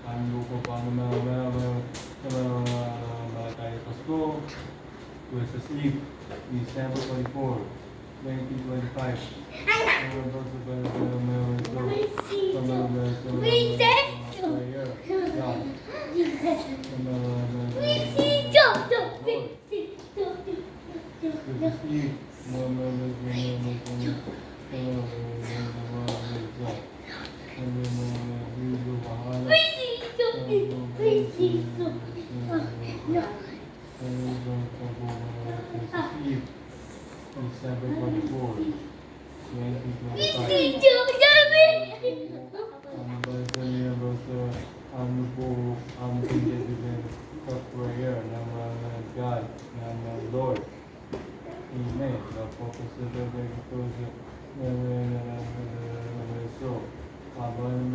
Luko pa tayo Pasko, Christmas Eve, December 24, 2025. December 24, 2025. Ano po ang pinagiging prayer ng God, ng Lord. Amen. Focus sa Lord ito sa habang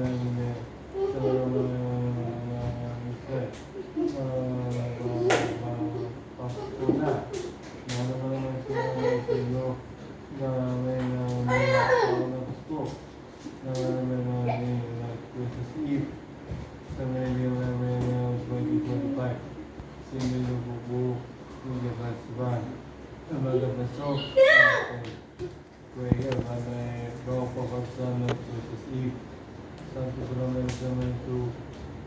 Pasko na. Christmas Eve, 2025. Single bubu, single festival. Magandasok, prayer, bago pa pagsan ng Christmas Eve. Santo Brahman sa mga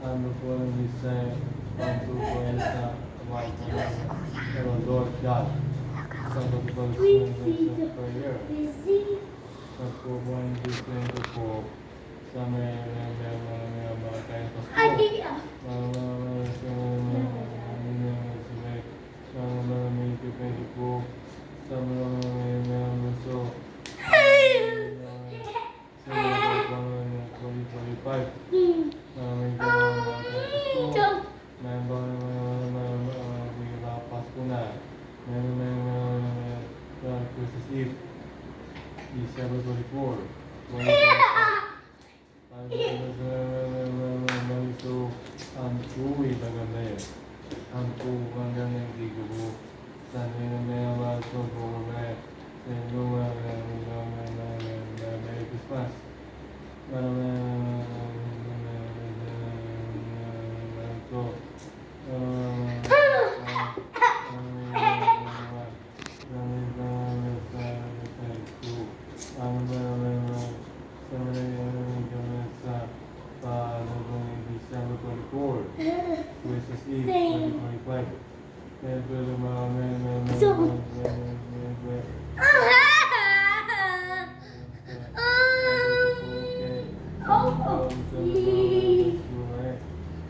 ano po ang design, panto po ang sa pero Lord God. Santo Brahman sa prayer. Santo po ang design po sa mga tayo Pasko. Christmas Eve, December 24, 2025. So, ang kuwi bagay, ang kuwang ganyan di ko sa nila mga so bagay, sa luwa Merry Christmas. December 24, Christmas Eve, 2025.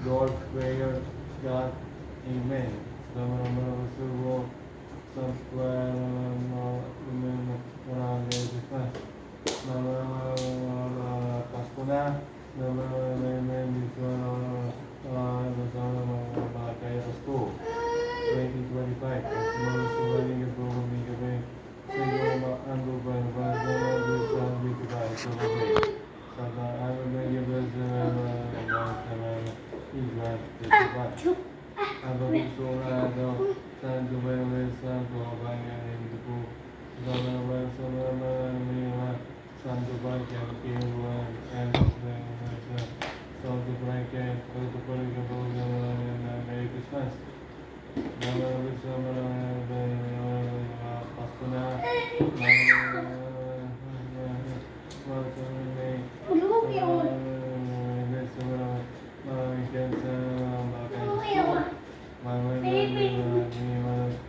Lord, prayer, God, Amen. Pasko na, kaya Pasko, 2025. Santo Blanket, Santo Blanket, Merry Christmas. Pasko na.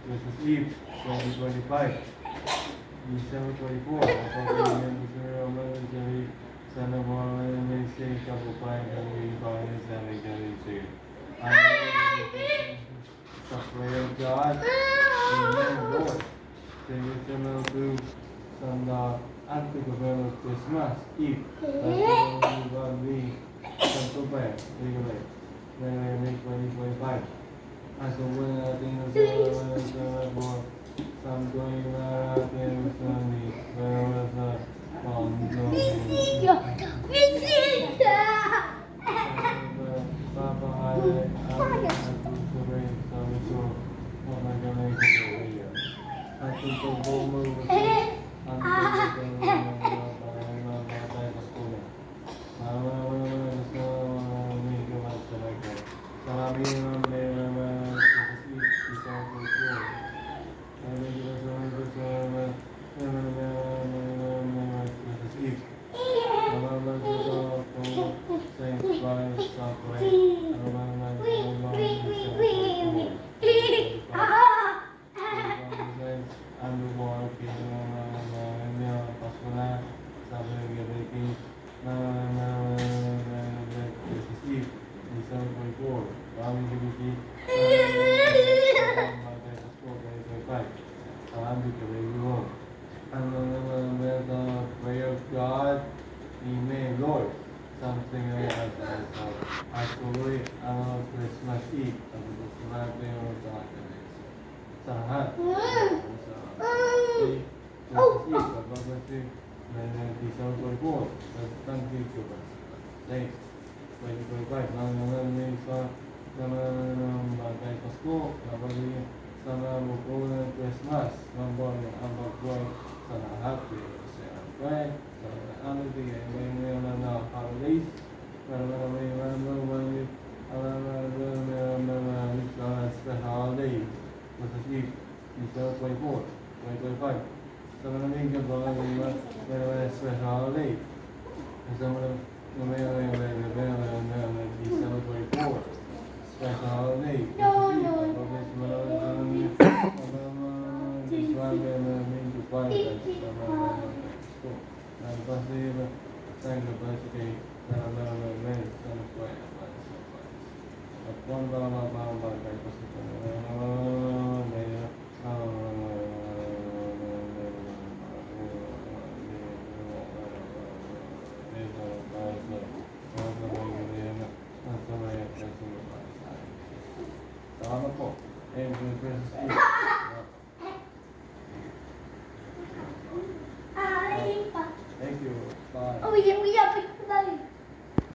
Christmas Eve, 2025. December 24, sana mo may say kabupayan kami bahay sa nagdalisi. Sa prayer of God, Amen, Lord. Thank you so much to sa anti-government Christmas Eve. That's what we Santo Pay, legally. May 2025. At kung wala natin sa Santo yung natin sa ni para sa Kami naman may Christmas Eve, December 4. Christmas Eve. Saint Brian's Subway. Underwater, Pasko na, sabi ng gabi, Christmas Eve, December 4. Maraming gabi, prayer of God, Amen, Lord. Something actually, Christmas Eve. Sabi ko, sinabi yung sa lahat. Christmas Eve, December 4. Thank you, thanks. 2025, naman sa bagay Pasko, nabali sa nabuko ng Christmas, nabali ang bagay sa lahat, sa pray, sa ano bigay, may mga holidays, may special holiday, Christmas Eve, December 24, 2025, sa mga naging mga special holiday, sa mga December 24, special holiday, Salamat po. And Christmas Eve. Thank you. Bye. Oh, yeah,